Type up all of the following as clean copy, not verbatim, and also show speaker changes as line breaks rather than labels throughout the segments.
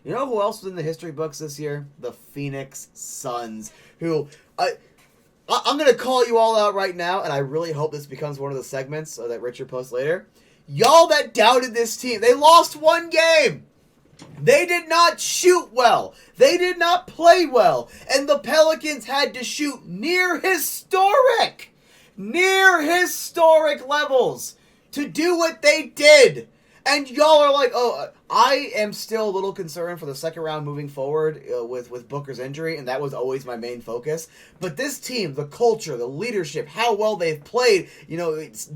You know who else was in the history books this year? The Phoenix Suns, who I'm going to call you all out right now, and I really hope this becomes one of the segments that Richard posts later. Y'all that doubted this team, they lost one game. They did not shoot well. They did not play well. And the Pelicans had to shoot near historic levels to do what they did. And y'all are like, oh, I am still a little concerned for the second round moving forward with Booker's injury, and that was always my main focus. But this team, the culture, the leadership, how well they've played,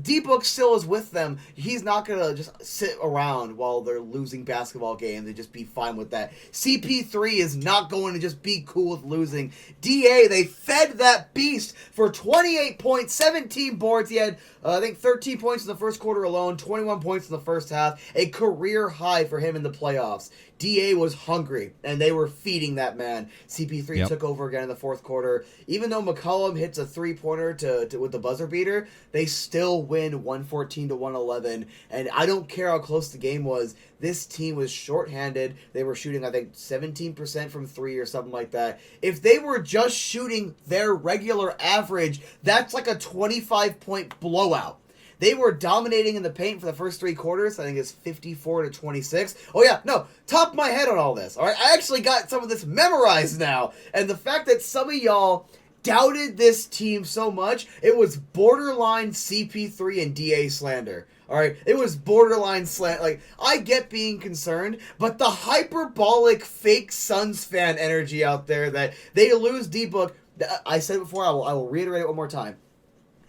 D-Book still is with them. He's not going to just sit around while they're losing basketball games and just be fine with that. CP3 is not going to just be cool with losing. DA, they fed that beast for 28 points, 17 boards. He had, I think, 13 points in the first quarter alone, 21 points in the first half. A career high for him in the playoffs. DA was hungry, and they were feeding that man. CP3 took over again in the fourth quarter. Even though McCollum hits a three-pointer to with the buzzer beater, they still win 114-111. And I don't care how close the game was. This team was shorthanded. They were shooting, I think, 17% from three or something like that. If they were just shooting their regular average, that's like a 25-point blowout. They were dominating in the paint for the first three quarters. I think it's 54-26. Oh, yeah, no, top of my head on all this. All right, I actually got some of this memorized now. And the fact that some of y'all doubted this team so much, it was borderline CP3 and DA slander. All right, it was borderline slander. Like, I get being concerned, but the hyperbolic fake Suns fan energy out there that they lose D-Book, I said it before, I will reiterate it one more time.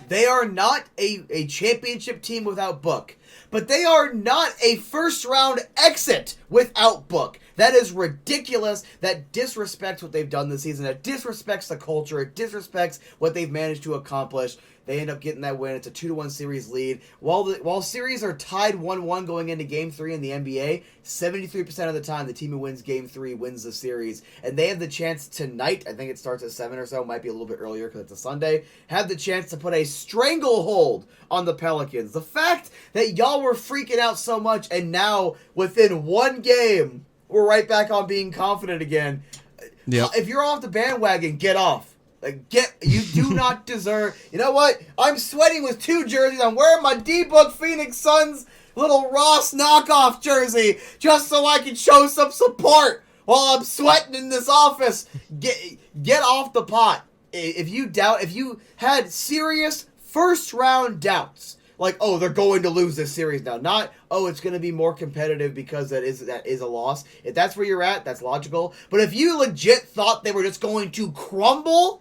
They are not a championship team without Book, but they are not a first-round exit without Book. That is ridiculous. That disrespects what they've done this season. That disrespects the culture. It disrespects what they've managed to accomplish. They end up getting that win. It's a 2-1 series lead. While series are tied 1-1 going into Game 3 in the NBA, 73% of the time the team who wins Game 3 wins the series. And they have the chance tonight, I think it starts at 7 or so, might be a little bit earlier because it's a Sunday, have the chance to put a stranglehold on the Pelicans. The fact that y'all were freaking out so much and now within one game, we're right back on being confident again. Yep. If you're off the bandwagon, get off. You do not deserve. You know what? I'm sweating with two jerseys. I'm wearing my D-Book Phoenix Suns little Ross knockoff jersey just so I can show some support while I'm sweating in this office. Get off the pot. If you had serious first round doubts, like, oh, they're going to lose this series now, not, oh, it's going to be more competitive because that is a loss. If that's where you're at, that's logical. But if you legit thought they were just going to crumble,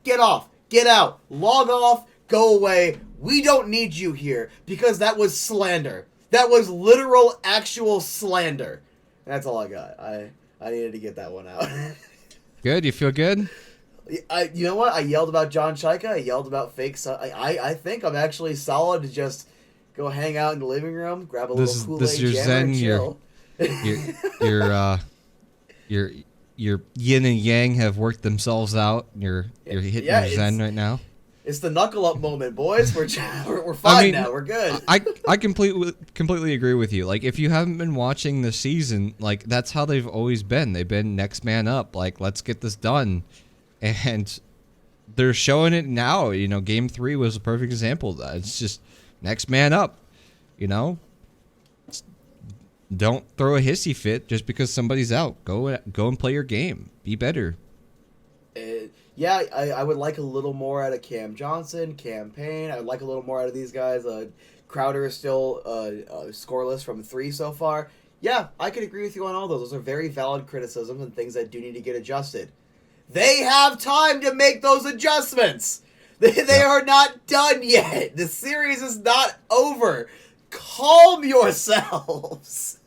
get off, get out, log off, go away. We don't need you here because that was slander. That was literal, actual slander. That's all I got. I needed to get that one out.
Good? You feel good?
You know what? I yelled about John Chaika. I yelled about fake. I think I'm actually solid to just go hang out in the living room, grab a little Kool-Aid,
this is your
jam,
zen,
and chill.
Your yin and yang have worked themselves out. You're hitting your zen right now.
It's the knuckle up moment, boys. We're fine now. We're good.
I completely agree with you. Like, if you haven't been watching the season, like, that's how they've always been. They've been next man up. Like, let's get this done. And they're showing it now. Game 3 was a perfect example of that. It's just next man up. Don't throw a hissy fit just because somebody's out. Go and play your game. Be better.
I would like a little more out of Cam Johnson, Cam Payne. I would like a little more out of these guys. Crowder is still scoreless from 3 so far. Yeah, I could agree with you on all those. Those are very valid criticisms and things that do need to get adjusted. They have time to make those adjustments. They are not done yet. The series is not over. Calm yourselves.